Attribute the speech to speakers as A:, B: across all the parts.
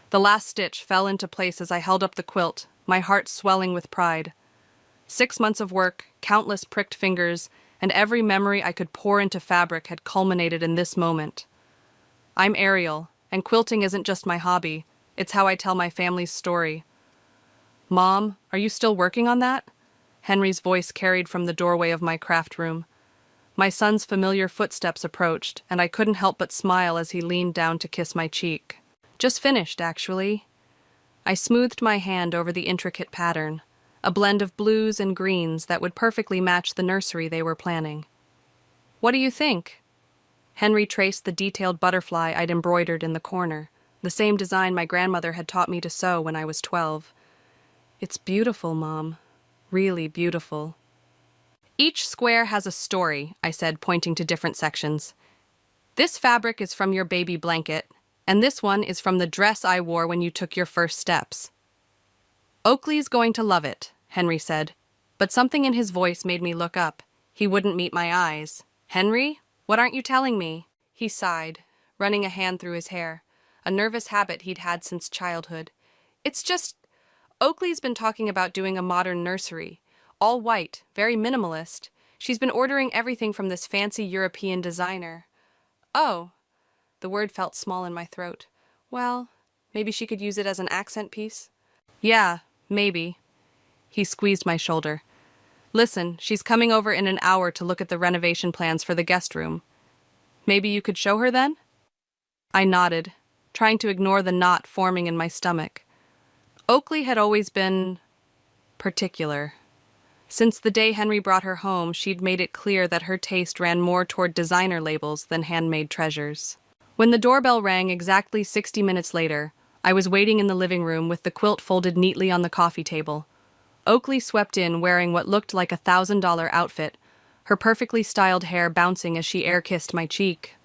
A: The last stitch fell into place as I held up the quilt, my heart swelling with pride. 6 months of work, countless pricked fingers, and every memory I could pour into fabric had culminated in this moment. I'm Ariel, and quilting isn't just my hobby, it's how I tell my family's story. Mom, are you still working on that? Henry's voice carried from the doorway of my craft room. My son's familiar footsteps approached, and I couldn't help but smile as he leaned down to kiss my cheek. Just finished, actually. I smoothed my hand over the intricate pattern, a blend of blues and greens that would perfectly match the nursery they were planning. What do you think? Henry traced the detailed butterfly I'd embroidered in the corner, the same design my grandmother had taught me to sew when I was 12. It's beautiful, Mom. Really beautiful. Each square has a story, I said, pointing to different sections. This fabric is from your baby blanket, and this one is from the dress I wore when you took your first steps. Oakley's going to love it, Henry said, but something in his voice made me look up. He wouldn't meet my eyes. Henry, what aren't you telling me? He sighed, running a hand through his hair, a nervous habit he'd had since childhood. It's just, Oakley's been talking about doing a modern nursery. All white, very minimalist. She's been ordering everything from this fancy European designer. Oh, the word felt small in my throat. Well, maybe she could use it as an accent piece? Yeah, maybe. He squeezed my shoulder. Listen, she's coming over in an hour to look at the renovation plans for the guest room. Maybe you could show her then? I nodded, trying to ignore the knot forming in my stomach. Oakley had always been particular. Since the day Henry brought her home, she'd made it clear that her taste ran more toward designer labels than handmade treasures. When the doorbell rang exactly 60 minutes later, I was waiting in the living room with the quilt folded neatly on the coffee table. Oakley swept in wearing what looked like a $1,000 outfit, her perfectly styled hair bouncing as she air-kissed my cheek.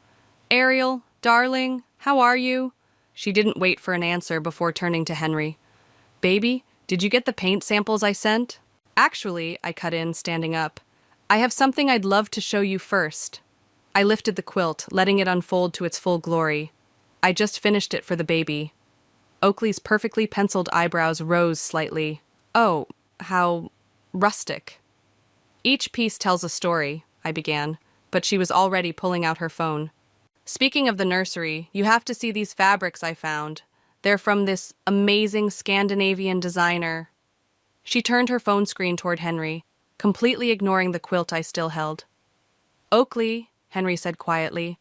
A: Ariel, darling, how are you? She didn't wait for an answer before turning to Henry. Baby, did you get the paint samples I sent? Actually, I cut in, standing up. I have something I'd love to show you first. I lifted the quilt, letting it unfold to its full glory. I just finished it for the baby. Oakley's perfectly penciled eyebrows rose slightly. Oh, how rustic. Each piece tells a story, I began, but she was already pulling out her phone. Speaking of the nursery, you have to see these fabrics I found. They're from this amazing Scandinavian designer. She turned her phone screen toward Henry, completely ignoring the quilt I still held. Oakley, Henry said quietly,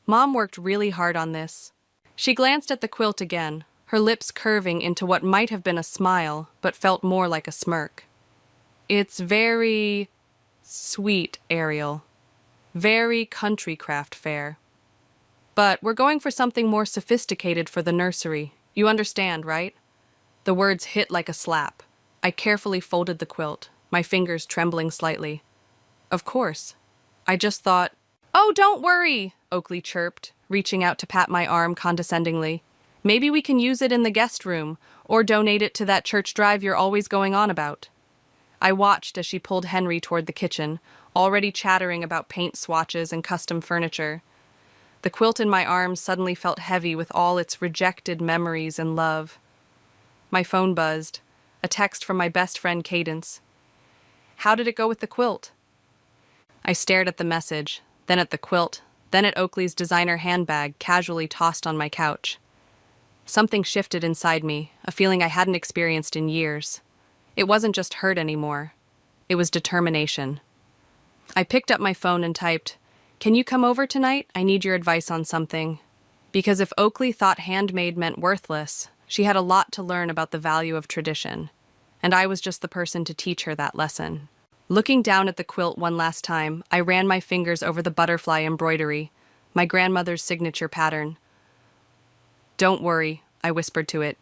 A: Mom worked really hard on this. She glanced at the quilt again, her lips curving into what might have been a smile, but felt more like a smirk. It's very sweet, Ariel. Very country craft fare. But we're going for something more sophisticated for the nursery. You understand, right? The words hit like a slap. I carefully folded the quilt, my fingers trembling slightly. Of course. I just thought, oh, don't worry, Oakley chirped, reaching out to pat my arm condescendingly. Maybe we can use it in the guest room, or donate it to that church drive you're always going on about. I watched as she pulled Henry toward the kitchen, already chattering about paint swatches and custom furniture. The quilt in my arms suddenly felt heavy with all its rejected memories and love. My phone buzzed. A text from my best friend Cadence. How did it go with the quilt? I stared at the message, then at the quilt, then at Oakley's designer handbag casually tossed on my couch. Something shifted inside me, a feeling I hadn't experienced in years. It wasn't just hurt anymore. It was determination. I picked up my phone and typed, Can you come over tonight? I need your advice on something. Because if Oakley thought handmade meant worthless, she had a lot to learn about the value of tradition. And I was just the person to teach her that lesson. Looking down at the quilt one last time, I ran my fingers over the butterfly embroidery, my grandmother's signature pattern. Don't worry, I whispered to it.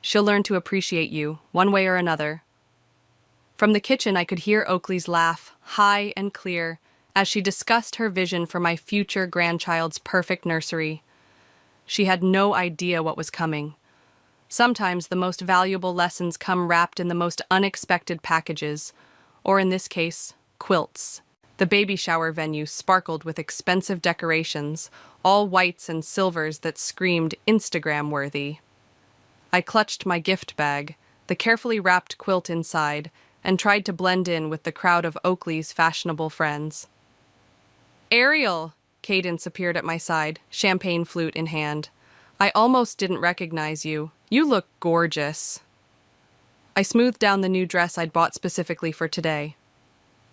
A: She'll learn to appreciate you, one way or another. From the kitchen, I could hear Oakley's laugh, high and clear, as she discussed her vision for my future grandchild's perfect nursery. She had no idea what was coming. Sometimes the most valuable lessons come wrapped in the most unexpected packages, or in this case, quilts. The baby shower venue sparkled with expensive decorations, all whites and silvers that screamed Instagram-worthy. I clutched my gift bag, the carefully wrapped quilt inside, and tried to blend in with the crowd of Oakley's fashionable friends. "Ariel!" Cadence appeared at my side, champagne flute in hand. "I almost didn't recognize you. You look gorgeous." I smoothed down the new dress I'd bought specifically for today.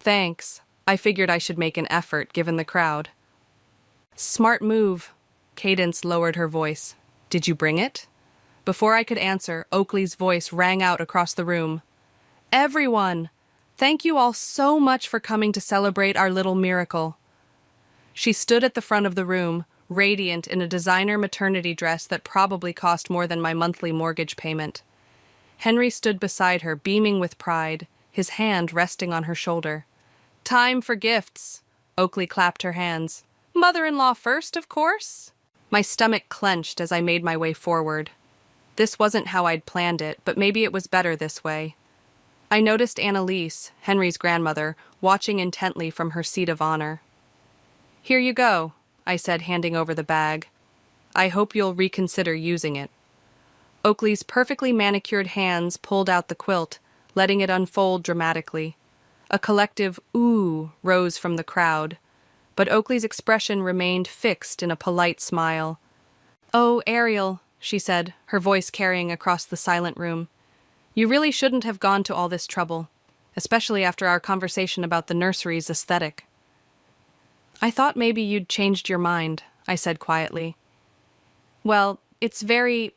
A: "Thanks. I figured I should make an effort given the crowd." "Smart move." Cadence lowered her voice. "Did you bring it?" Before I could answer, Oakley's voice rang out across the room. "Everyone! Thank you all so much for coming to celebrate our little miracle." She stood at the front of the room, radiant in a designer maternity dress that probably cost more than my monthly mortgage payment. Henry stood beside her, beaming with pride, his hand resting on her shoulder. "Time for gifts." Oakley clapped her hands. "Mother-in-law first, of course." My stomach clenched as I made my way forward. This wasn't how I'd planned it, but maybe it was better this way. I noticed Annalise, Henry's grandmother, watching intently from her seat of honor. "Here you go," I said, handing over the bag. "I hope you'll reconsider using it." Oakley's perfectly manicured hands pulled out the quilt, letting it unfold dramatically. A collective "ooh" rose from the crowd, but Oakley's expression remained fixed in a polite smile. "Oh, Ariel," she said, her voice carrying across the silent room. "You really shouldn't have gone to all this trouble, especially after our conversation about the nursery's aesthetic." "I thought maybe you'd changed your mind," I said quietly. "Well, it's very—"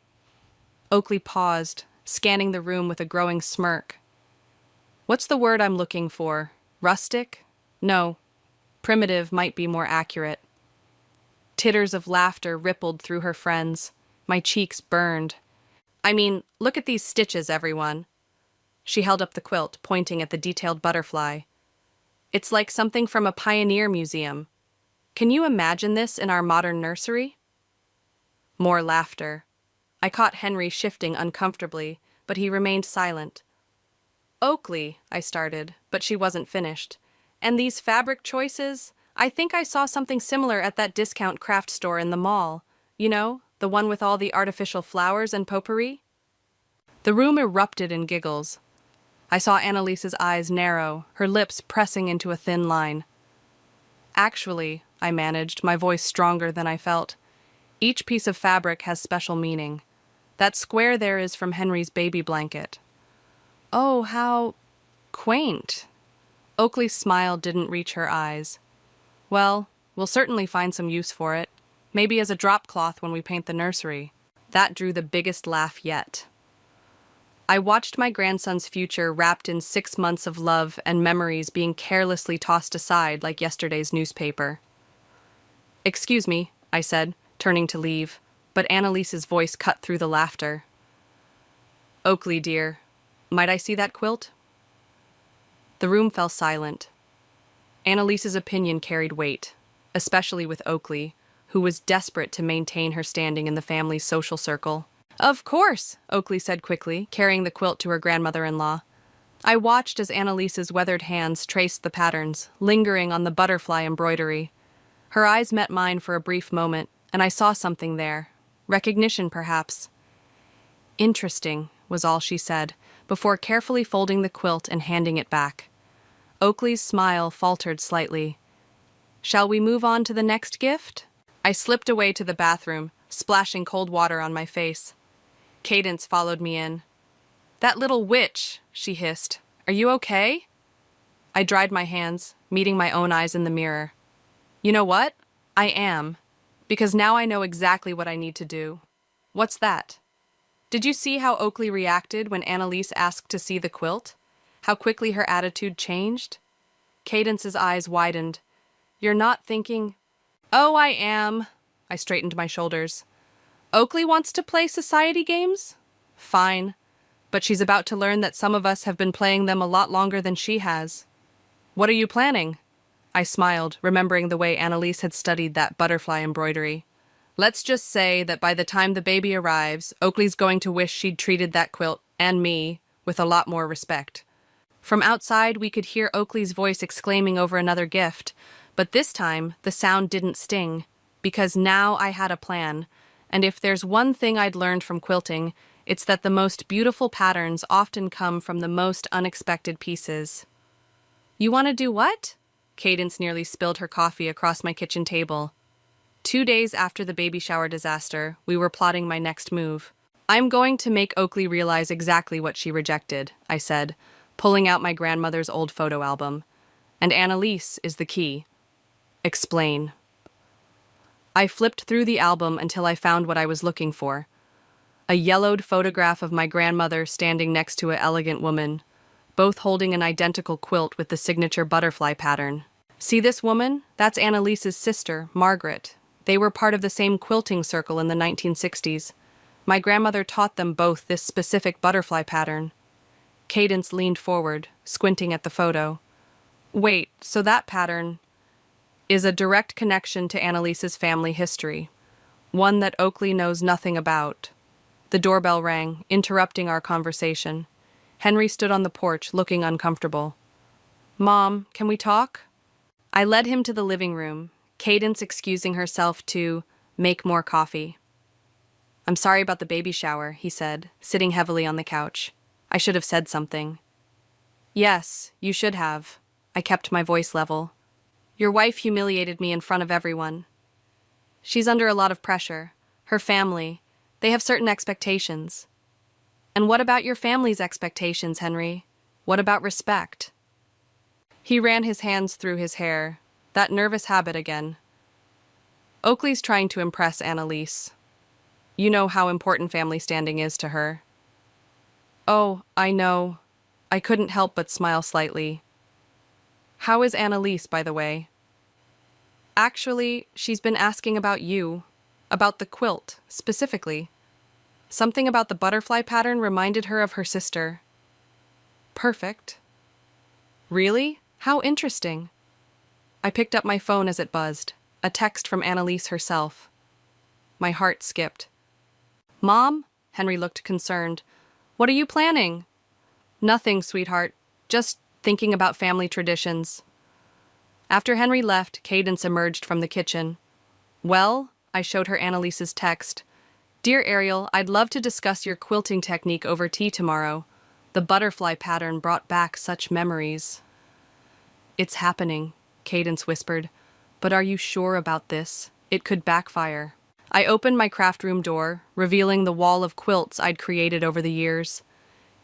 A: Oakley paused, scanning the room with a growing smirk. "What's the word I'm looking for? Rustic? No, primitive might be more accurate." Titters of laughter rippled through her friends. My cheeks burned. "I mean, look at these stitches, everyone." She held up the quilt, pointing at the detailed butterfly. "It's like something from a pioneer museum. Can you imagine this in our modern nursery?" More laughter. I caught Henry shifting uncomfortably, but he remained silent. "Oakley," I started, but she wasn't finished. "And these fabric choices? I think I saw something similar at that discount craft store in the mall. You know, the one with all the artificial flowers and potpourri?" The room erupted in giggles. I saw Annalise's eyes narrow, her lips pressing into a thin line. "Actually," I managed, my voice stronger than I felt, "each piece of fabric has special meaning. That square there is from Henry's baby blanket." "Oh, how quaint." Oakley's smile didn't reach her eyes. "Well, we'll certainly find some use for it. Maybe as a drop cloth when we paint the nursery." That drew the biggest laugh yet. I watched my grandson's future wrapped in 6 months of love and memories being carelessly tossed aside like yesterday's newspaper. "Excuse me," I said, turning to leave, but Annalise's voice cut through the laughter. "Oakley, dear, might I see that quilt?" The room fell silent. Annalise's opinion carried weight, especially with Oakley, who was desperate to maintain her standing in the family's social circle. "Of course," Oakley said quickly, carrying the quilt to her grandmother-in-law. I watched as Annalise's weathered hands traced the patterns, lingering on the butterfly embroidery. Her eyes met mine for a brief moment, and I saw something there. Recognition, perhaps. "Interesting," was all she said, before carefully folding the quilt and handing it back. Oakley's smile faltered slightly. "Shall we move on to the next gift?" I slipped away to the bathroom, splashing cold water on my face. Cadence followed me in. "That little witch," she hissed. "Are you okay?" I dried my hands, meeting my own eyes in the mirror. "You know what? I am. Because now I know exactly what I need to do." "What's that?" "Did you see how Oakley reacted when Annalise asked to see the quilt? How quickly her attitude changed?" Cadence's eyes widened. "You're not thinking—" "Oh, I am." I straightened my shoulders. "Oakley wants to play society games? Fine. But she's about to learn that some of us have been playing them a lot longer than she has." "What are you planning?" I smiled, remembering the way Annalise had studied that butterfly embroidery. "Let's just say that by the time the baby arrives, Oakley's going to wish she'd treated that quilt, and me, with a lot more respect." From outside, we could hear Oakley's voice exclaiming over another gift, but this time the sound didn't sting, because now I had a plan, and if there's one thing I'd learned from quilting, It's that the most beautiful patterns often come from the most unexpected pieces. You want to do what? Cadence nearly spilled her coffee across my kitchen table. 2 days after the baby shower disaster, we were plotting my next move. I'm going to make Oakley realize exactly what she rejected, I said, pulling out my grandmother's old photo album. And Annalise is the key. Explain. I flipped through the album until I found what I was looking for. A yellowed photograph of my grandmother standing next to an elegant woman, both holding an identical quilt with the signature butterfly pattern. See this woman? That's Annalise's sister, Margaret. They were part of the same quilting circle in the 1960s. My grandmother taught them both this specific butterfly pattern. Cadence leaned forward, squinting at the photo. Wait, so that pattern is a direct connection to Annalise's family history, one that Oakley knows nothing about. The doorbell rang, interrupting our conversation. Henry stood on the porch, looking uncomfortable. Mom, can we talk? I led him to the living room, Cadence excusing herself to make more coffee. I'm sorry about the baby shower, he said, sitting heavily on the couch. I should have said something. Yes, you should have. I kept my voice level. Your wife humiliated me in front of everyone. She's under a lot of pressure. Her family, they have certain expectations. And what about your family's expectations, Henry? What about respect? He ran his hands through his hair, that nervous habit again. Oakley's trying to impress Annalise. You know how important family standing is to her. Oh, I know. I couldn't help but smile slightly. How is Annalise, by the way? Actually, she's been asking about you, about the quilt, specifically. Something about the butterfly pattern reminded her of her sister. Perfect. Really? How interesting. I picked up my phone as it buzzed, a text from Annalise herself. My heart skipped. Mom? Henry looked concerned. What are you planning? Nothing, sweetheart. Just thinking about family traditions. After Henry left, Cadence emerged from the kitchen. Well, I showed her Annalise's text. Dear Ariel, I'd love to discuss your quilting technique over tea tomorrow. The butterfly pattern brought back such memories. It's happening, Cadence whispered. But are you sure about this? It could backfire. I opened my craft room door, revealing the wall of quilts I'd created over the years.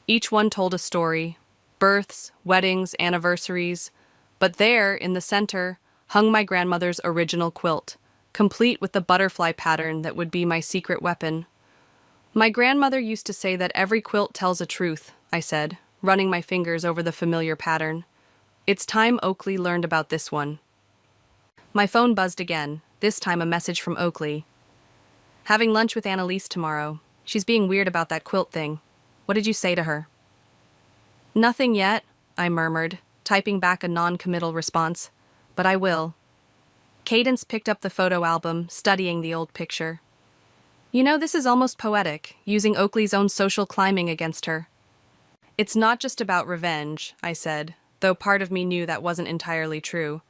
A: Each one told a story. Births, weddings, anniversaries. But there, in the center, hung my grandmother's original quilt, complete with the butterfly pattern that would be my secret weapon. My grandmother used to say that every quilt tells a truth, I said, running my fingers over the familiar pattern. It's time Oakley learned about this one. My phone buzzed again, this time a message from Oakley. Having lunch with Annalise tomorrow. She's being weird about that quilt thing. What did you say to her? Nothing yet, I murmured, typing back a non-committal response. But I will. Cadence picked up the photo album, studying the old picture. You know, this is almost poetic, using Oakley's own social climbing against her. It's not just about revenge, I said, though part of me knew that wasn't entirely true.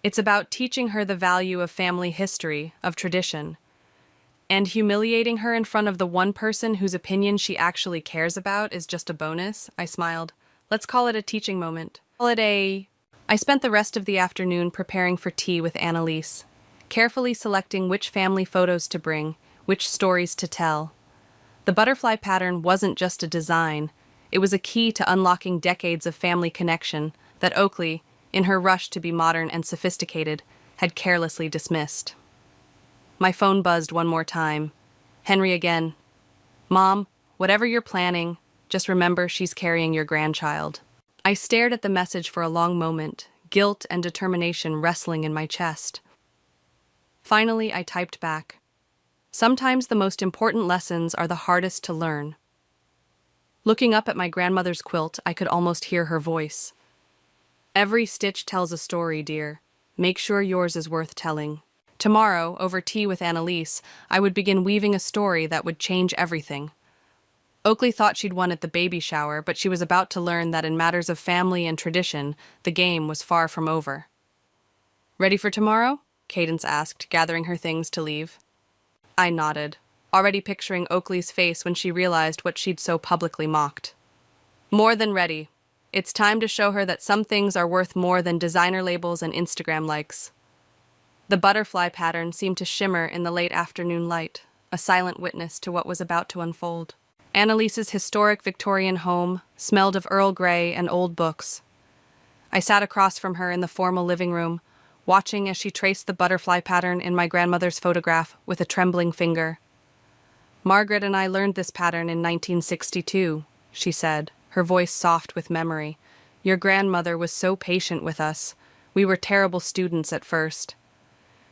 A: It's about teaching her the value of family history, of tradition. And humiliating her in front of the one person whose opinion she actually cares about is just a bonus, I smiled. Let's call it a teaching moment. I spent the rest of the afternoon preparing for tea with Annalise, carefully selecting which family photos to bring, which stories to tell. The butterfly pattern wasn't just a design, it was a key to unlocking decades of family connection that Oakley, in her rush to be modern and sophisticated, had carelessly dismissed. My phone buzzed one more time. Henry again. Mom, whatever you're planning, just remember she's carrying your grandchild. I stared at the message for a long moment, guilt and determination wrestling in my chest. Finally, I typed back. Sometimes the most important lessons are the hardest to learn. Looking up at my grandmother's quilt, I could almost hear her voice. Every stitch tells a story, dear. Make sure yours is worth telling. Tomorrow, over tea with Annalise, I would begin weaving a story that would change everything. Oakley thought she'd won at the baby shower, but she was about to learn that in matters of family and tradition, the game was far from over. Ready for tomorrow? Cadence asked, gathering her things to leave. I nodded. already picturing Oakley's face when she realized what she'd so publicly mocked. More than ready. It's time to show her that some things are worth more than designer labels and Instagram likes. The butterfly pattern seemed to shimmer in the late afternoon light, a silent witness to what was about to unfold. Annalise's historic Victorian home smelled of Earl Grey and old books. I sat across from her in the formal living room, watching as she traced the butterfly pattern in my grandmother's photograph with a trembling finger. "Margaret and I learned this pattern in 1962, she said, her voice soft with memory. "Your grandmother was so patient with us. We were terrible students at first."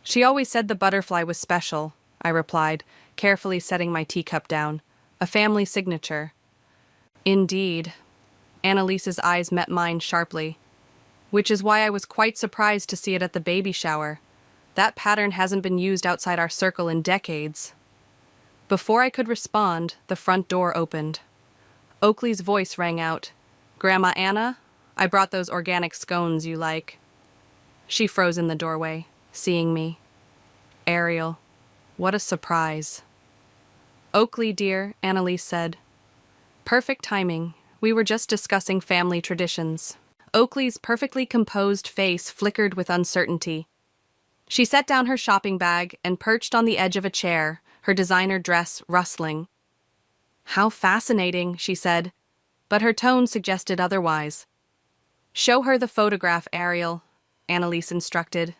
A: "She always said the butterfly was special," I replied, carefully setting my teacup down. "A family signature." "Indeed." Annalise's eyes met mine sharply. "Which is why I was quite surprised to see it at the baby shower. That pattern hasn't been used outside our circle in decades." Before I could respond, the front door opened. Oakley's voice rang out. "Grandma Anna, I brought those organic scones you like." She froze in the doorway, seeing me. "Ariel, what a surprise." "Oakley, dear," Annalise said. "Perfect timing. We were just discussing family traditions." Oakley's perfectly composed face flickered with uncertainty. She set down her shopping bag and perched on the edge of a chair, her designer dress rustling. "How fascinating," she said, but her tone suggested otherwise. "Show her the photograph, Ariel," Annalise instructed.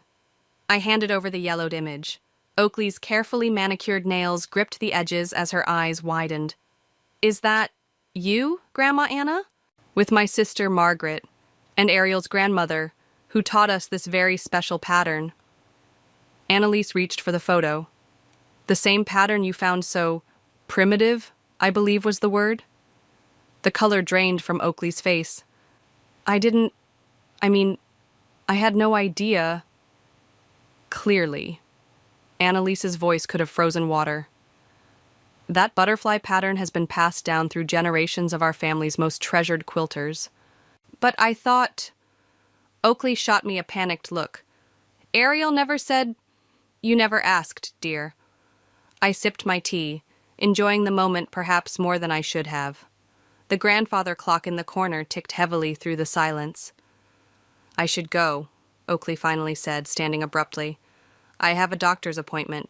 A: I handed over the yellowed image. Oakley's carefully manicured nails gripped the edges as her eyes widened. "Is that you, Grandma Anna?" "With my sister Margaret, and Ariel's grandmother, who taught us this very special pattern." Annalise reached for the photo. "The same pattern you found so primitive, I believe was the word?" The color drained from Oakley's face. I had no idea." "Clearly." Annalise's voice could have frozen water. "That butterfly pattern has been passed down through generations of our family's most treasured quilters." "But I thought—" Oakley shot me a panicked look. "Ariel never said—" "You never asked, dear." I sipped my tea, enjoying the moment perhaps more than I should have. The grandfather clock in the corner ticked heavily through the silence. "I should go," Oakley finally said, standing abruptly. "I have a doctor's appointment."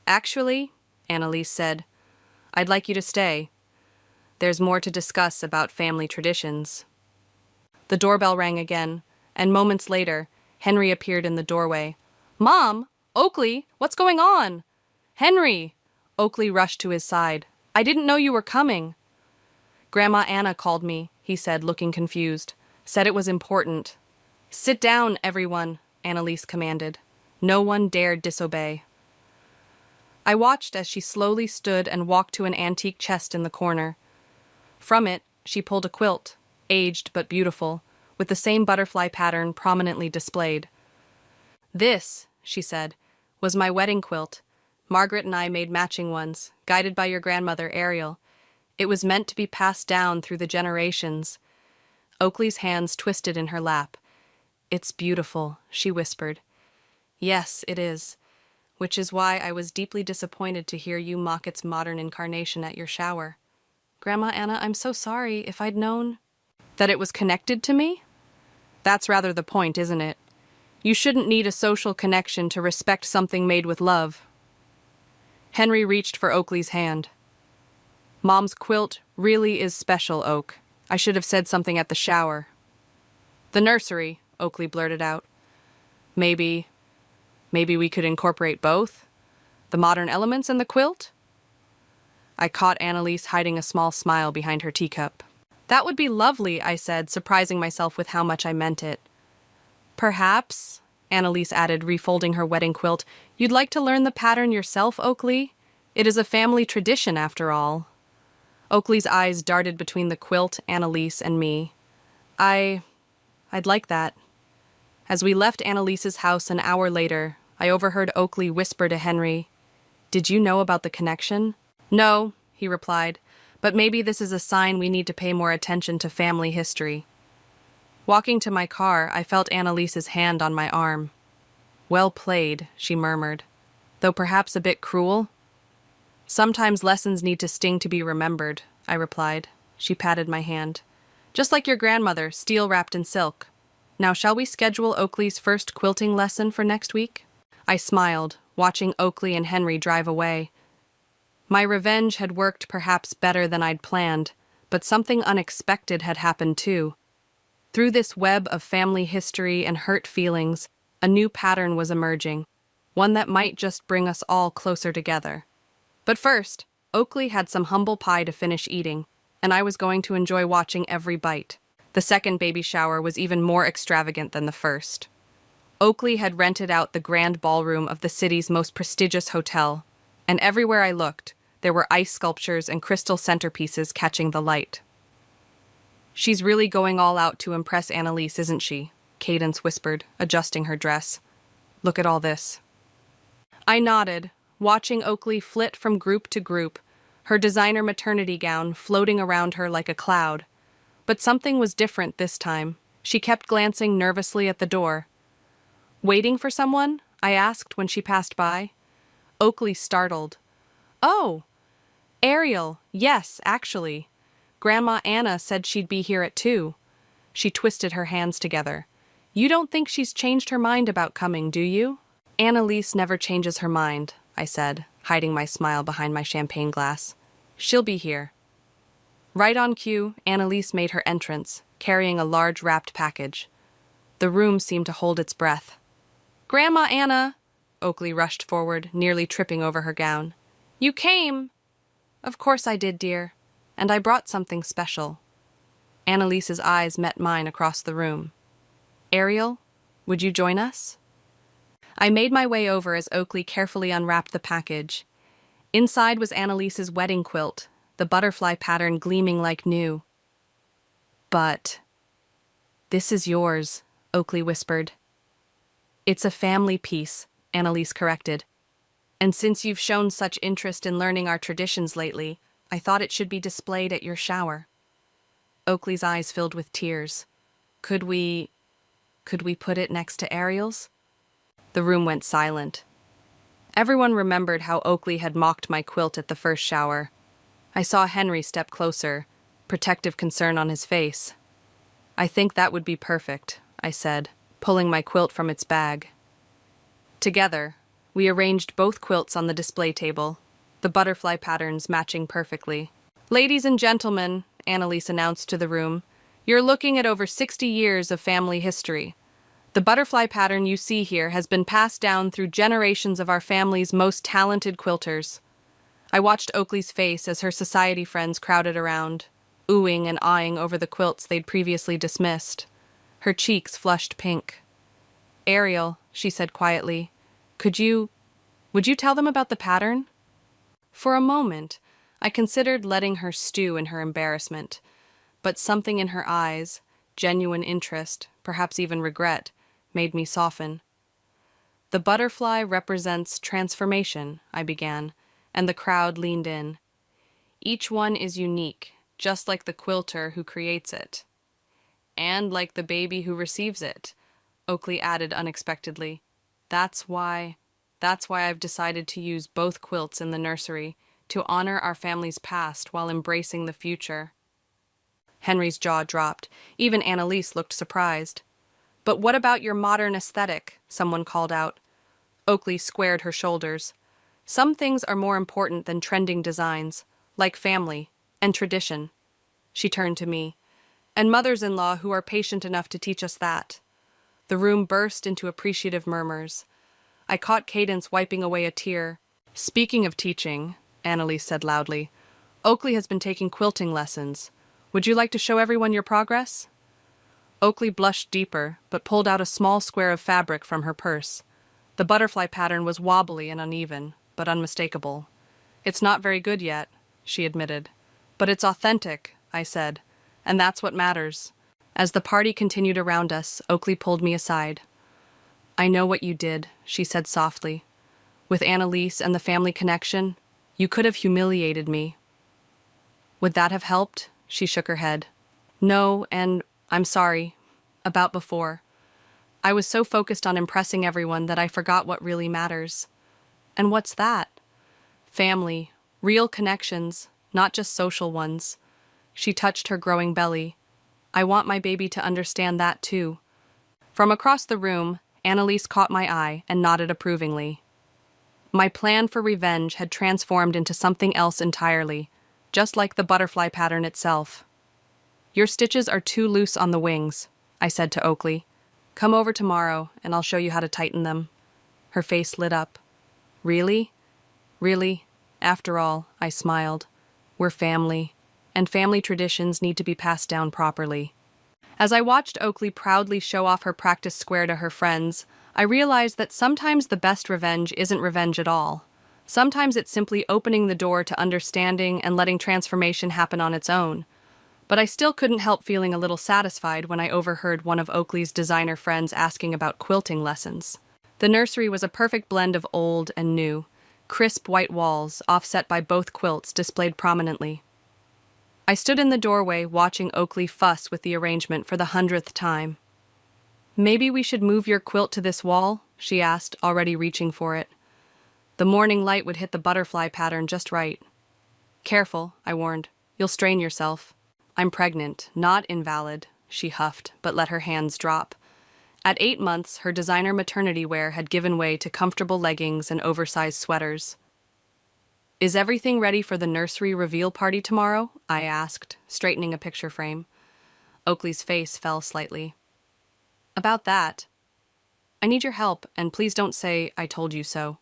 A: "Actually," Annalise said, "I'd like you to stay. There's more to discuss about family traditions." The doorbell rang again, and moments later, Henry appeared in the doorway. "Mom! Oakley! What's going on?" "Henry!" Oakley rushed to his side. "I didn't know you were coming." "Grandma Anna called me," he said, looking confused. "Said it was important." "Sit down, everyone," Annalise commanded. No one dared disobey. I watched as she slowly stood and walked to an antique chest in the corner. From it, she pulled a quilt, aged but beautiful, with the same butterfly pattern prominently displayed. "This," she said, "was my wedding quilt. Margaret and I made matching ones, guided by your grandmother, Ariel. It was meant to be passed down through the generations." Oakley's hands twisted in her lap. "It's beautiful," she whispered. "Yes, it is. Which is why I was deeply disappointed to hear you mock its modern incarnation at your shower. Grandma Anna, I'm so sorry. If I'd known that it was connected to me?" "That's rather the point, isn't it? You shouldn't need a social connection to respect something made with love." Henry reached for Oakley's hand. "Mom's quilt really is special, Oak. I should have said something at the shower." "The nursery," Oakley blurted out. Maybe we could incorporate both? The modern elements and the quilt?" I caught Annalise hiding a small smile behind her teacup. "That would be lovely," I said, surprising myself with how much I meant it. "Perhaps," Annalise added, refolding her wedding quilt, "you'd like to learn the pattern yourself, Oakley? It is a family tradition, after all." Oakley's eyes darted between the quilt, Annalise, and me. I'd like that." As we left Annalise's house an hour later, I overheard Oakley whisper to Henry, "Did you know about the connection?" "No," he replied, "but maybe this is a sign we need to pay more attention to family history." Walking to my car, I felt Annalise's hand on my arm. "Well played," she murmured, "though perhaps a bit cruel." Sometimes lessons need to sting to be remembered, I replied. She patted my hand. Just like your grandmother, steel wrapped in silk. Now shall we schedule Oakley's first quilting lesson for next week? I smiled, watching Oakley and Henry drive away. My revenge had worked perhaps better than I'd planned, but something unexpected had happened too. Through this web of family history and hurt feelings, a new pattern was emerging, one that might just bring us all closer together. But first, Oakley had some humble pie to finish eating, and I was going to enjoy watching every bite. The second baby shower was even more extravagant than the first. Oakley had rented out the grand ballroom of the city's most prestigious hotel, and everywhere I looked, there were ice sculptures and crystal centerpieces catching the light. She's really going all out to impress Annalise, isn't she? Cadence whispered, adjusting her dress. Look at all this. I nodded, watching Oakley flit from group to group, her designer maternity gown floating around her like a cloud. But something was different this time. She kept glancing nervously at the door. Waiting for someone? I asked when she passed by. Oakley startled. Oh, Ariel, yes, actually. Grandma Anna said she'd be here at 2. She twisted her hands together. You don't think she's changed her mind about coming, do you? Annalise never changes her mind, I said, hiding my smile behind my champagne glass. She'll be here. Right on cue, Annalise made her entrance, carrying a large wrapped package. The room seemed to hold its breath. Grandma Anna! Oakley rushed forward, nearly tripping over her gown. You came! Of course I did, dear. And I brought something special. Annalise's eyes met mine across the room. Ariel, would you join us? I made my way over as Oakley carefully unwrapped the package. Inside was Annalise's wedding quilt, the butterfly pattern gleaming like new. But this is yours, Oakley whispered. It's a family piece, Annalise corrected. And since you've shown such interest in learning our traditions lately, I thought it should be displayed at your shower. Oakley's eyes filled with tears. Could we put it next to Ariel's? The room went silent. Everyone remembered how Oakley had mocked my quilt at the first shower. I saw Henry step closer, protective concern on his face. I think that would be perfect, I said, pulling my quilt from its bag. Together, we arranged both quilts on the display table, the butterfly patterns matching perfectly. Ladies and gentlemen, Annalise announced to the room, you're looking at over 60 years of family history. The butterfly pattern you see here has been passed down through generations of our family's most talented quilters. I watched Oakley's face as her society friends crowded around, oohing and eyeing over the quilts they'd previously dismissed. Her cheeks flushed pink. Ariel, she said quietly, would you tell them about the pattern? For a moment, I considered letting her stew in her embarrassment, but something in her eyes, genuine interest, perhaps even regret, made me soften. The butterfly represents transformation, I began, and the crowd leaned in. Each one is unique, just like the quilter who creates it. And like the baby who receives it, Oakley added unexpectedly. That's why I've decided to use both quilts in the nursery, to honor our family's past while embracing the future. Henry's jaw dropped. Even Annalise looked surprised. But what about your modern aesthetic? Someone called out. Oakley squared her shoulders. Some things are more important than trending designs, like family and tradition. She turned to me. And mothers-in-law who are patient enough to teach us that. The room burst into appreciative murmurs. I caught Cadence wiping away a tear. Speaking of teaching, Annalise said loudly, Oakley has been taking quilting lessons. Would you like to show everyone your progress? Oakley blushed deeper, but pulled out a small square of fabric from her purse. The butterfly pattern was wobbly and uneven, but unmistakable. It's not very good yet, she admitted. But it's authentic, I said, and that's what matters. As the party continued around us, Oakley pulled me aside. I know what you did, she said softly. With Annalise and the family connection, you could have humiliated me. Would that have helped? She shook her head. No, and I'm sorry. About before. I was so focused on impressing everyone that I forgot what really matters. And what's that? Family, Real connections, not just social ones. She touched her growing belly. I want my baby to understand that too. From across the room, Annalise caught my eye and nodded approvingly. My plan for revenge had transformed into something else entirely, just like the butterfly pattern itself. Your stitches are too loose on the wings, I said to Oakley. Come over tomorrow and I'll show you how to tighten them. Her face lit up. Really? Really? After all, I smiled. We're family, and family traditions need to be passed down properly. As I watched Oakley proudly show off her practice square to her friends, I realized that sometimes the best revenge isn't revenge at all. Sometimes it's simply opening the door to understanding and letting transformation happen on its own. But I still couldn't help feeling a little satisfied when I overheard one of Oakley's designer friends asking about quilting lessons. The nursery was a perfect blend of old and new, crisp white walls offset by both quilts displayed prominently. I stood in the doorway watching Oakley fuss with the arrangement for the 100th time. Maybe we should move your quilt to this wall, she asked, already reaching for it. The morning light would hit the butterfly pattern just right. Careful, I warned. You'll strain yourself. I'm pregnant, not invalid, she huffed, but let her hands drop. At 8 months, her designer maternity wear had given way to comfortable leggings and oversized sweaters. Is everything ready for the nursery reveal party tomorrow? I asked, straightening a picture frame. Oakley's face fell slightly. About that. I need your help, and please don't say I told you so.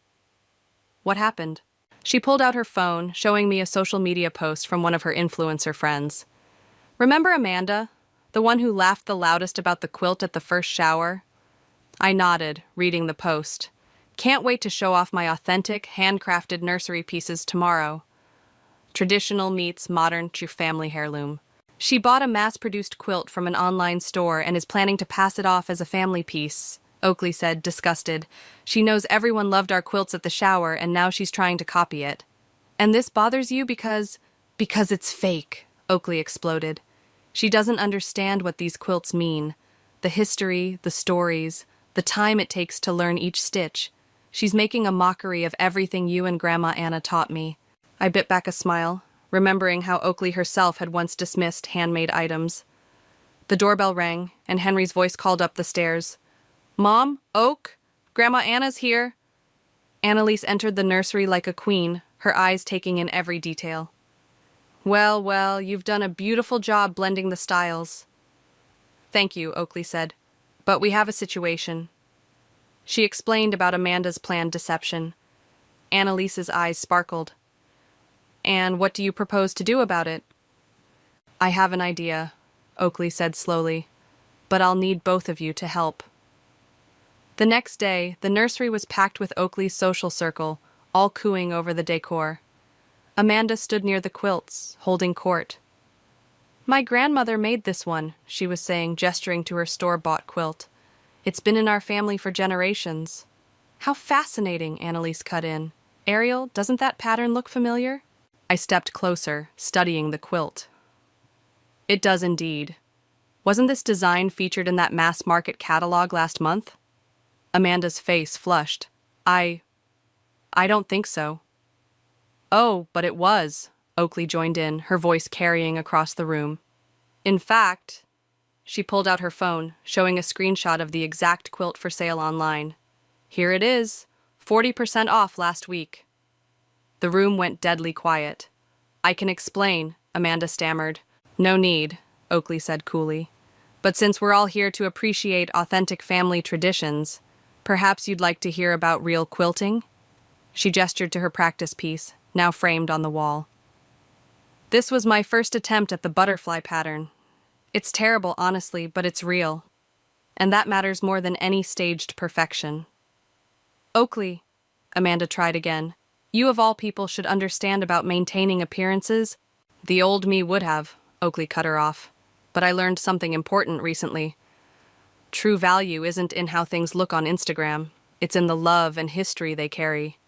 A: What happened? She pulled out her phone, showing me a social media post from one of her influencer friends. Remember Amanda? The one who laughed the loudest about the quilt at the first shower? I nodded, reading the post. Can't wait to show off my authentic, handcrafted nursery pieces tomorrow. Traditional meets modern family heirloom. She bought a mass-produced quilt from an online store and is planning to pass it off as a family piece, Oakley said, disgusted. She knows everyone loved our quilts at the shower and now she's trying to copy it. And this bothers you because it's fake, Oakley exploded. She doesn't understand what these quilts mean. The history, the stories, the time it takes to learn each stitch. She's making a mockery of everything you and Grandma Anna taught me. I bit back a smile, remembering how Oakley herself had once dismissed handmade items. The doorbell rang, and Henry's voice called up the stairs. Mom, Oak, Grandma Anna's here. Annalise entered the nursery like a queen, her eyes taking in every detail. Well, well, you've done a beautiful job blending the styles. Thank you, Oakley said. But we have a situation. She explained about Amanda's planned deception. Annalise's eyes sparkled. And what do you propose to do about it? I have an idea, Oakley said slowly, but I'll need both of you to help. The next day, the nursery was packed with Oakley's social circle, all cooing over the decor. Amanda stood near the quilts, holding court. My grandmother made this one, she was saying, gesturing to her store-bought quilt. It's been in our family for generations. How fascinating, Annalise cut in. Ariel, doesn't that pattern look familiar? I stepped closer, studying the quilt. It does indeed. Wasn't this design featured in that mass-market catalog last month? Amanda's face flushed. I don't think so. Oh, but it was, Oakley joined in, her voice carrying across the room. In fact, she pulled out her phone, showing a screenshot of the exact quilt for sale online. Here it is, 40% off last week. The room went deadly quiet. I can explain, Amanda stammered. No need, Oakley said coolly. But since we're all here to appreciate authentic family traditions, perhaps you'd like to hear about real quilting? She gestured to her practice piece, now framed on the wall. This was my first attempt at the butterfly pattern. It's terrible, honestly, but it's real. And that matters more than any staged perfection. Oakley, Amanda tried again. You of all people should understand about maintaining appearances. The old me would have, Oakley cut her off. But I learned something important recently. True value isn't in how things look on Instagram. It's in the love and history they carry.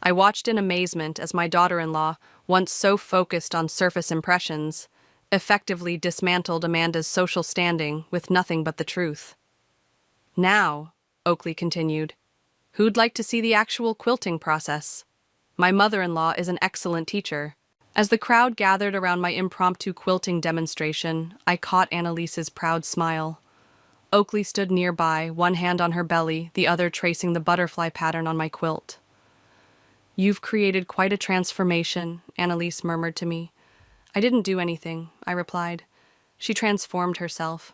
A: I watched in amazement as my daughter-in-law, once so focused on surface impressions, effectively dismantled Amanda's social standing with nothing but the truth. Now, Oakley continued, who'd like to see the actual quilting process? My mother-in-law is an excellent teacher. As the crowd gathered around my impromptu quilting demonstration, I caught Annalise's proud smile. Oakley stood nearby, one hand on her belly, the other tracing the butterfly pattern on my quilt. "You've created quite a transformation," Annalise murmured to me. "I didn't do anything," I replied. "She transformed herself."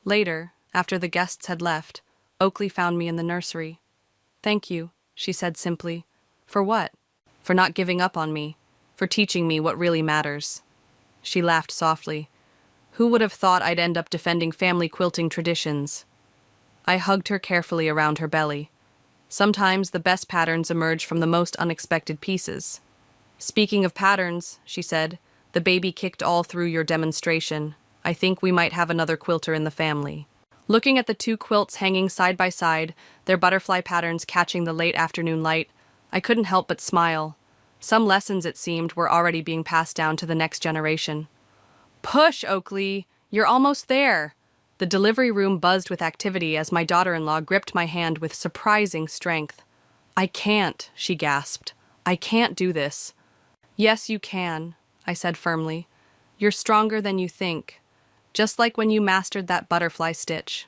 A: Later, after the guests had left, Oakley found me in the nursery. "Thank you," she said simply. "For what?" "For not giving up on me. For teaching me what really matters." She laughed softly. "Who would have thought I'd end up defending family quilting traditions?" I hugged her carefully around her belly. Sometimes the best patterns emerge from the most unexpected pieces. "Speaking of patterns," she said, "the baby kicked all through your demonstration. I think we might have another quilter in the family." Looking at the two quilts hanging side by side, their butterfly patterns catching the late afternoon light, I couldn't help but smile. Some lessons, it seemed, were already being passed down to the next generation. "Push, Oakley! You're almost there!" The delivery room buzzed with activity as my daughter-in-law gripped my hand with surprising strength. "I can't," she gasped. "I can't do this." "Yes, you can," I said firmly. "You're stronger than you think. Just like when you mastered that butterfly stitch."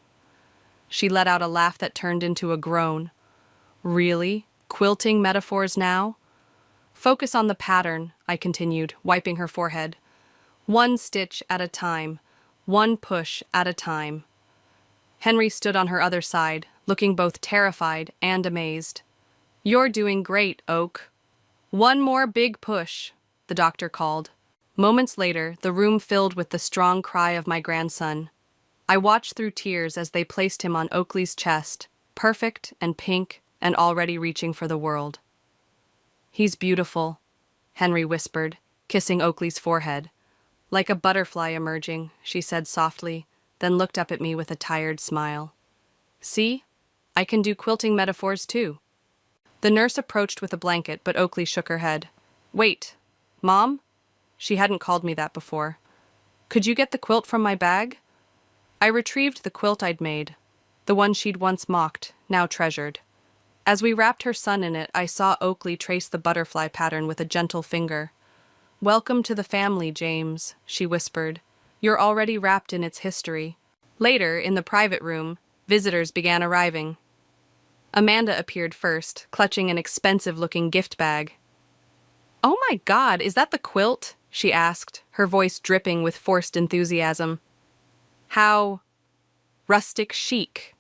A: She let out a laugh that turned into a groan. "Really? Quilting metaphors now?" "Focus on the pattern," I continued, wiping her forehead. "One stitch at a time. One push at a time." Henry stood on her other side, looking both terrified and amazed. "You're doing great, Oak." "One more big push," the doctor called. Moments later, the room filled with the strong cry of my grandson. I watched through tears as they placed him on Oakley's chest, perfect and pink and already reaching for the world. "He's beautiful," Henry whispered, kissing Oakley's forehead. "Like a butterfly emerging," she said softly, then looked up at me with a tired smile. "See? I can do quilting metaphors too." The nurse approached with a blanket, but Oakley shook her head. "Wait, Mom?" She hadn't called me that before. "Could you get the quilt from my bag?" I retrieved the quilt I'd made, the one she'd once mocked, now treasured. As we wrapped her son in it, I saw Oakley trace the butterfly pattern with a gentle finger. "Welcome to the family, James," she whispered. "You're already wrapped in its history." Later, in the private room, visitors began arriving. Amanda appeared first, clutching an expensive-looking gift bag. "Oh my God, is that the quilt?" she asked, her voice dripping with forced enthusiasm. "How rustic chic."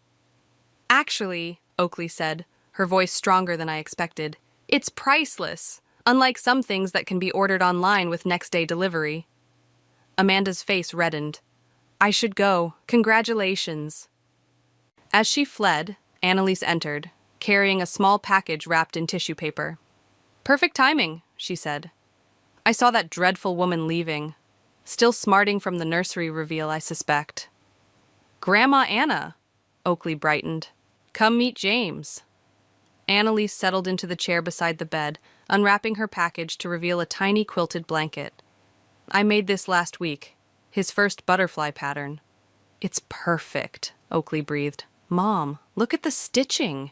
A: "Actually," Oakley said, her voice stronger than I expected, "it's priceless, unlike some things that can be ordered online with next-day delivery." Amanda's face reddened. "I should go. Congratulations." As she fled, Annalise entered, carrying a small package wrapped in tissue paper. "Perfect timing," she said. "I saw that dreadful woman leaving. Still smarting from the nursery reveal, I suspect." "Grandma Anna," Oakley brightened. "Come meet James." Annalise settled into the chair beside the bed, unwrapping her package to reveal a tiny quilted blanket. "I made this last week. His first butterfly pattern." "It's perfect," Oakley breathed. "Mom, look at the stitching."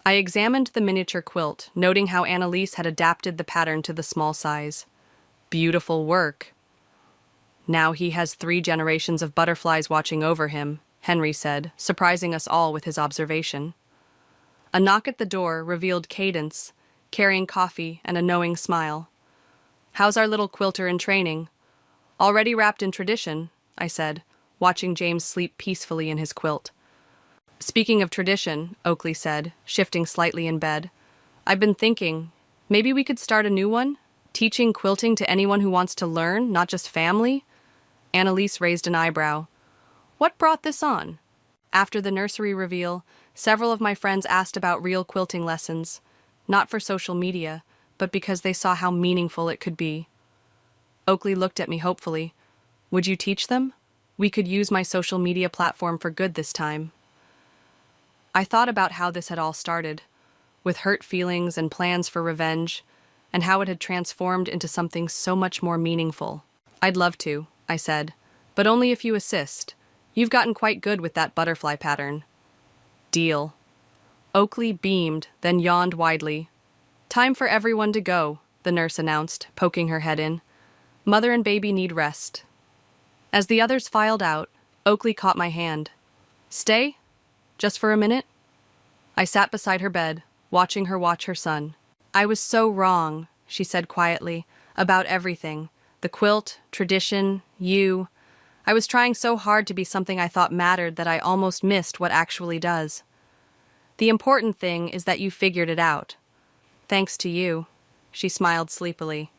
A: I examined the miniature quilt, noting how Annalise had adapted the pattern to the small size. Beautiful work. "Now he has 3 generations of butterflies watching over him," Henry said, surprising us all with his observation. A knock at the door revealed Cadence, carrying coffee and a knowing smile. "How's our little quilter in training?" "Already wrapped in tradition," I said, watching James sleep peacefully in his quilt. "Speaking of tradition," Oakley said, shifting slightly in bed, "I've been thinking, maybe we could start a new one? Teaching quilting to anyone who wants to learn, not just family?" Annalise raised an eyebrow. "What brought this on?" After the nursery reveal, several of my friends asked about real quilting lessons, not for social media, but because they saw how meaningful it could be. Oakley looked at me hopefully. "Would you teach them? We could use my social media platform for good this time." I thought about how this had all started, with hurt feelings and plans for revenge, and how it had transformed into something so much more meaningful. "I'd love to," I said, "but only if you assist. You've gotten quite good with that butterfly pattern." "Deal." Oakley beamed, then yawned widely. Time for everyone to go, the nurse announced, poking her head in. Mother and baby need rest. As the others filed out, Oakley caught my hand. Stay? Just for a minute? I sat beside her bed, watching her watch her son. I was so wrong, she said quietly, about everything. The quilt, tradition, you. I was trying so hard to be something I thought mattered that I almost missed what actually does. The important thing is that you figured it out. Thanks to you, she smiled sleepily.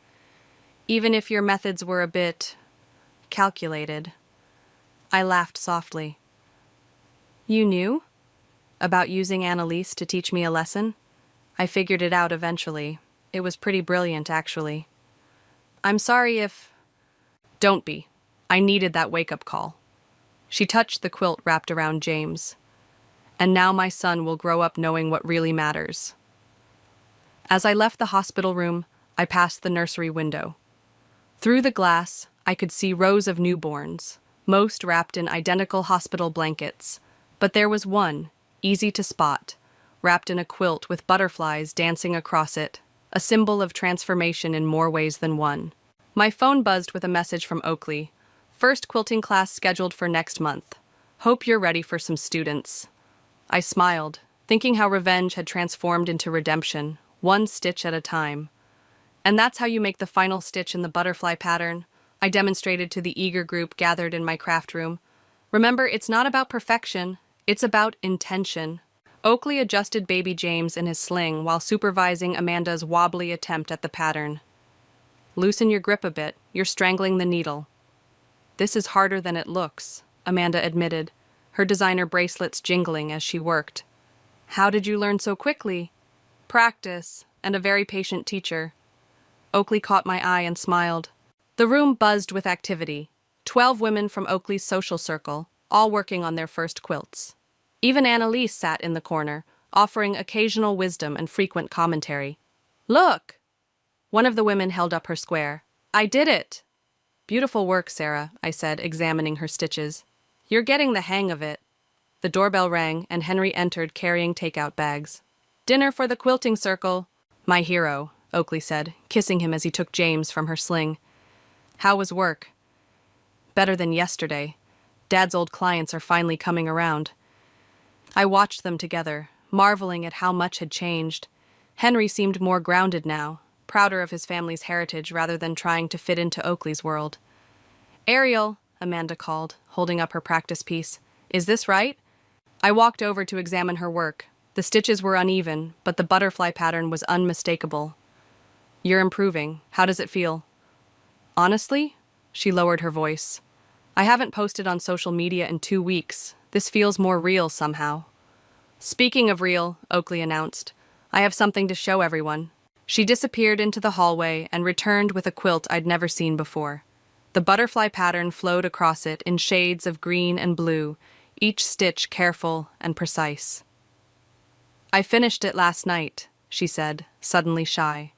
A: Even if your methods were a bit calculated. I laughed softly. You knew? About using Annalise to teach me a lesson? I figured it out eventually. It was pretty brilliant, actually. I'm sorry if... Don't be. I needed that wake-up call. She touched the quilt wrapped around James. And now my son will grow up knowing what really matters. As I left the hospital room, I passed the nursery window. Through the glass, I could see rows of newborns, most wrapped in identical hospital blankets. But there was one, easy to spot, wrapped in a quilt with butterflies dancing across it, a symbol of transformation in more ways than one. My phone buzzed with a message from Oakley. First quilting class scheduled for next month. Hope you're ready for some students. I smiled, thinking how revenge had transformed into redemption, one stitch at a time. And that's how you make the final stitch in the butterfly pattern, I demonstrated to the eager group gathered in my craft room. Remember, it's not about perfection, it's about intention. Oakley adjusted baby James in his sling while supervising Amanda's wobbly attempt at the pattern. Loosen your grip a bit, you're strangling the needle. This is harder than it looks, Amanda admitted, her designer bracelets jingling as she worked. How did you learn so quickly? Practice, and a very patient teacher. Oakley caught my eye and smiled. The room buzzed with activity. 12 women from Oakley's social circle, all working on their first quilts. Even Annalise sat in the corner, offering occasional wisdom and frequent commentary. Look! One of the women held up her square. I did it! Beautiful work, Sarah, I said, examining her stitches. You're getting the hang of it. The doorbell rang, and Henry entered carrying takeout bags. Dinner for the quilting circle. My hero, Oakley said, kissing him as he took James from her sling. How was work? Better than yesterday. Dad's old clients are finally coming around. I watched them together, marveling at how much had changed. Henry seemed more grounded now, prouder of his family's heritage rather than trying to fit into Oakley's world. Ariel, Amanda called, holding up her practice piece. Is this right? I walked over to examine her work. The stitches were uneven, but the butterfly pattern was unmistakable. You're improving. How does it feel? Honestly? She lowered her voice. I haven't posted on social media in 2 weeks. This feels more real somehow. Speaking of real, Oakley announced, I have something to show everyone. She disappeared into the hallway and returned with a quilt I'd never seen before. The butterfly pattern flowed across it in shades of green and blue, each stitch careful and precise. I finished it last night, she said, suddenly shy.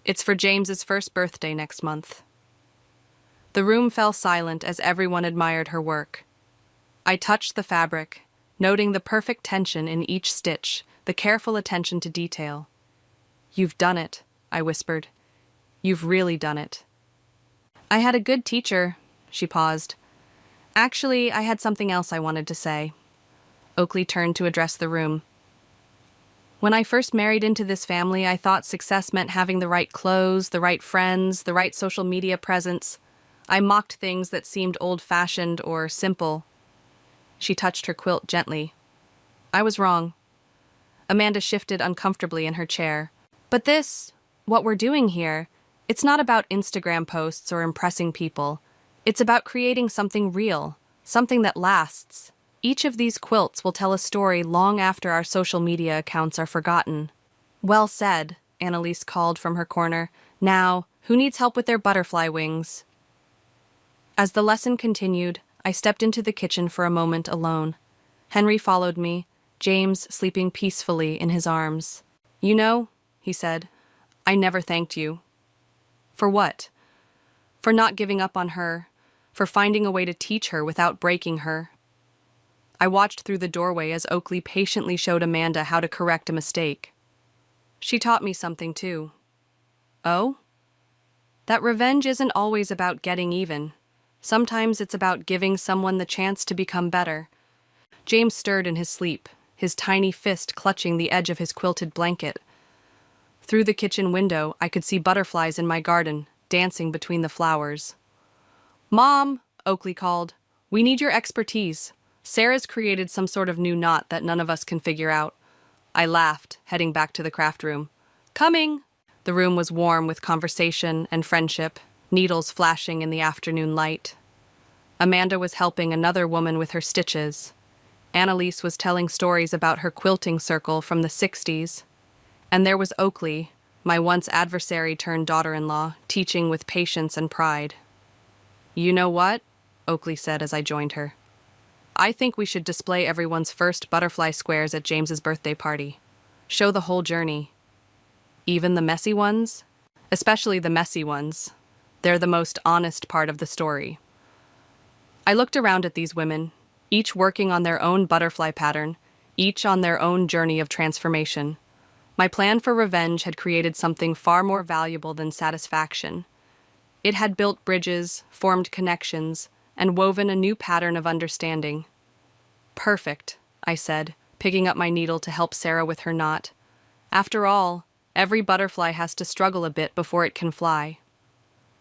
A: It's for James's first birthday next month. The room fell silent as everyone admired her work. I touched the fabric, noting the perfect tension in each stitch, the careful attention to detail. You've done it, I whispered. You've really done it. I had a good teacher, she paused. Actually, I had something else I wanted to say. Oakley turned to address the room. When I first married into this family, I thought success meant having the right clothes, the right friends, the right social media presence. I mocked things that seemed old-fashioned or simple. She touched her quilt gently. I was wrong. Amanda shifted uncomfortably in her chair. But this, what we're doing here, it's not about Instagram posts or impressing people. It's about creating something real, something that lasts. Each of these quilts will tell a story long after our social media accounts are forgotten. Well said, Annalise called from her corner. Now, who needs help with their butterfly wings? As the lesson continued, I stepped into the kitchen for a moment alone. Henry followed me, James sleeping peacefully in his arms. You know, he said, I never thanked you. For what? For not giving up on her, for finding a way to teach her without breaking her. I watched through the doorway as Oakley patiently showed Amanda how to correct a mistake. She taught me something too. Oh? That revenge isn't always about getting even. Sometimes it's about giving someone the chance to become better. James stirred in his sleep, his tiny fist clutching the edge of his quilted blanket. Through the kitchen window, I could see butterflies in my garden, dancing between the flowers. "Mom," Oakley called, "we need your expertise. Sarah's created some sort of new knot that none of us can figure out." I laughed, heading back to the craft room. "Coming!" The room was warm with conversation and friendship, needles flashing in the afternoon light. Amanda was helping another woman with her stitches. Annalise was telling stories about her quilting circle from the 60s. And there was Oakley, my once adversary turned daughter-in-law, teaching with patience and pride. "You know what?" Oakley said as I joined her. "I think we should display everyone's first butterfly squares at James's birthday party. Show the whole journey. Even the messy ones? Especially the messy ones. They're the most honest part of the story." I looked around at these women, each working on their own butterfly pattern, each on their own journey of transformation. My plan for revenge had created something far more valuable than satisfaction. It had built bridges, formed connections, and woven a new pattern of understanding. "Perfect," I said, picking up my needle to help Sarah with her knot. "After all, every butterfly has to struggle a bit before it can fly."